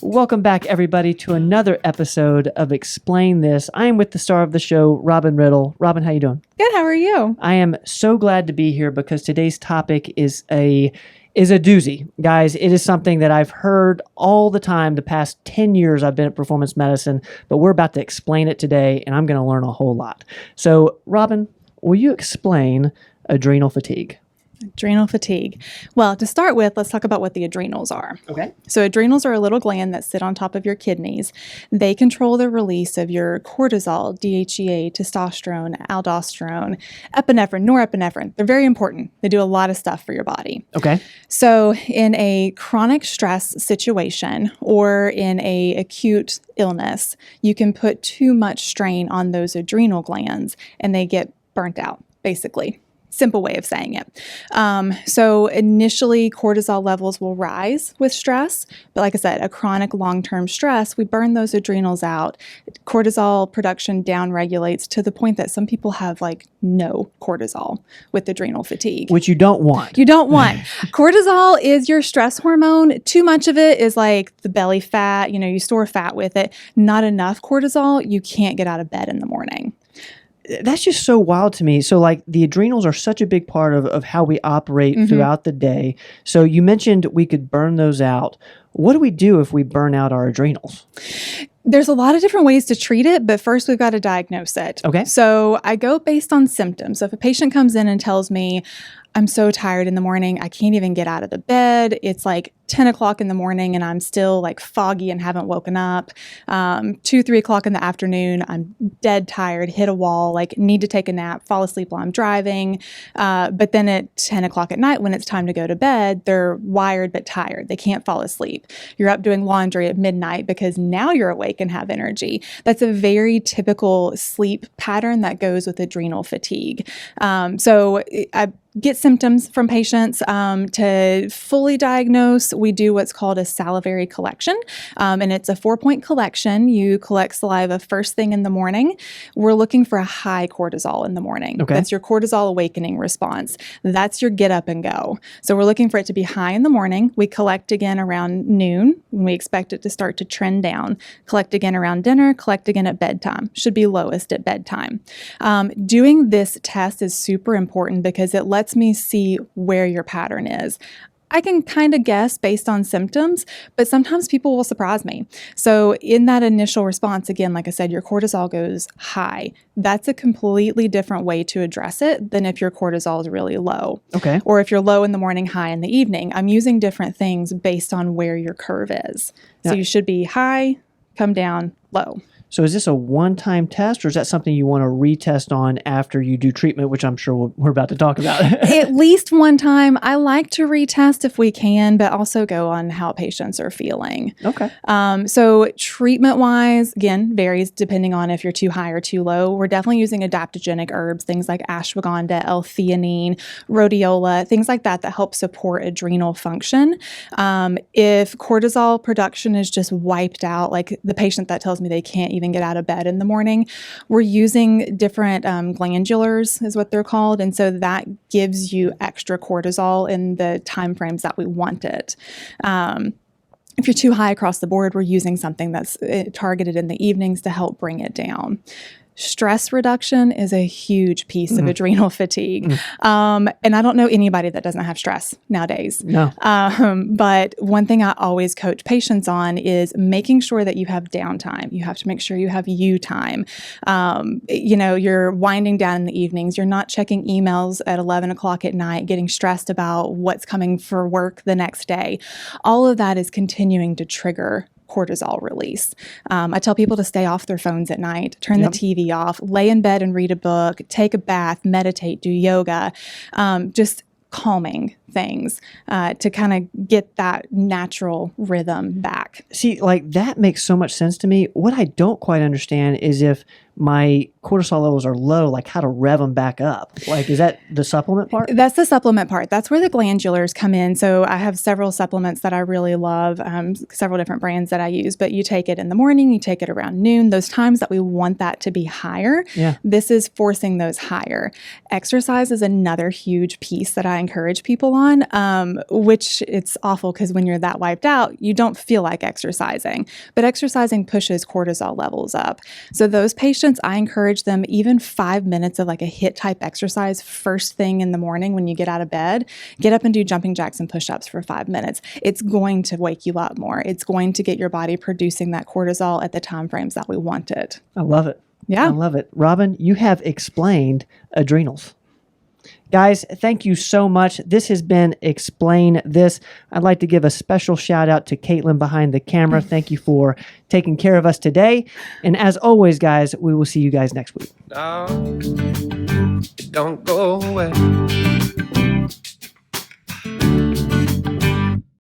Welcome back, everybody, to another episode of Explain This. I am with the star of the show, Robin Riddle. Robin, how you doing? Good. How are you? I am so glad to be here because today's topic is a doozy. Guys, it is something that I've heard all the time. The past 10 years I've been at performance medicine, but we're about to explain it today, and I'm going to learn a whole lot. So, Robin, will you explain adrenal fatigue? Adrenal fatigue. Well, to start with, let's talk about what the adrenals are. Okay. So adrenals are a little gland that sit on top of your kidneys. They control the release of your cortisol, DHEA, testosterone, aldosterone, epinephrine, norepinephrine. They're very important. They do a lot of stuff for your body. Okay. So in a chronic stress situation or in a acute illness, you can put too much strain on those adrenal glands and they get burnt out, basically. Simple way of saying it. So initially, cortisol levels will rise with stress. But like I said, a chronic long-term stress, we burn those adrenals out. Cortisol production downregulates to the point that some people have like no cortisol with adrenal fatigue. Which you don't want. You don't want. Cortisol is your stress hormone. Too much of it is like the belly fat. You know, you store fat with it. Not enough cortisol, you can't get out of bed in the morning. That's just so wild to me. So like the adrenals are such a big part of how we operate throughout the day. So you mentioned we could burn those out. What do we do if we burn out our adrenals? There's a lot of different ways to treat it, but first we've got to diagnose it. Okay. So I go based on symptoms. So if a patient comes in and tells me, I'm so tired in the morning, I can't even get out of the bed. It's like 10 o'clock in the morning and I'm still like foggy and haven't woken up. 2, 3 o'clock in the afternoon, I'm dead tired, hit a wall, like need to take a nap, fall asleep while I'm driving. But then at 10 o'clock at night, when it's time to go to bed, they're wired but tired. They can't fall asleep. You're up doing laundry at midnight because now you're awake and have energy. That's a very typical sleep pattern that goes with adrenal fatigue. So I get symptoms from patients. To fully diagnose, we do what's called a salivary collection, and it's a 4-point collection. You collect saliva first thing in the morning. We're looking for a high cortisol in the morning. Okay. That's your cortisol awakening response. That's your get up and go. So we're looking for it to be high in the morning. We collect again around noon when we expect it to start to trend down. Collect again around dinner, collect again at bedtime. Should be lowest at bedtime. Doing this test is super important because it lets me see where your pattern is. I can kind of guess based on symptoms, but sometimes people will surprise me. So in that initial response, again, like I said, your cortisol goes high. That's a completely different way to address it than if your cortisol is really low. Okay. Or if you're low in the morning, high in the evening. I'm using different things based on where your curve is. So you should be high, come down, low. So is this a one-time test, or is that something you want to retest on after you do treatment, which I'm sure we're about to talk about? At least one time. I like to retest if we can, but also go on how patients are feeling. Okay. So treatment-wise, again, varies depending on if you're too high or too low. We're definitely using adaptogenic herbs, things like ashwagandha, L-theanine, rhodiola, things like that help support adrenal function. If cortisol production is just wiped out, like the patient that tells me they can't even get out of bed in the morning, we're using different glandulars is what they're called. And so that gives you extra cortisol in the time frames that we want it. If you're too high across the board, we're using something that's targeted in the evenings to help bring it down. Stress reduction is a huge piece of adrenal fatigue. And I don't know anybody that doesn't have stress nowadays. No. But one thing I always coach patients on is making sure that you have downtime. You have to make sure you have you time. You're winding down in the evenings. You're not checking emails at 11 o'clock at night, getting stressed about what's coming for work the next day. All of that is continuing to trigger cortisol release. I tell people to stay off their phones at night, turn the TV off, lay in bed and read a book, take a bath, meditate, do yoga, just calming things to kind of get that natural rhythm back. See, like that makes so much sense to me. What I don't quite understand is if my cortisol levels are low, like how to rev them back up. Like, is that the supplement part? That's the supplement part. That's where the glandulars come in. So I have several supplements that I really love, several different brands that I use, but you take it in the morning, you take it around noon, those times that we want that to be higher. Yeah. This is forcing those higher. Exercise is another huge piece that I encourage people on, which it's awful because when you're that wiped out, you don't feel like exercising, but exercising pushes cortisol levels up. So those patients, I encourage them even 5 minutes of like a HIIT type exercise first thing in the morning when you get out of bed, get up and do jumping jacks and push-ups for 5 minutes. It's going to wake you up more. It's going to get your body producing that cortisol at the time frames that we want it. I love it. Yeah. I love it. Robin, you have explained adrenals. Guys, thank you so much. This has been Explain This. I'd like to give a special shout out to Caitlin behind the camera. Thank you for taking care of us today. And as always, guys, we will see you guys next week. Don't go away.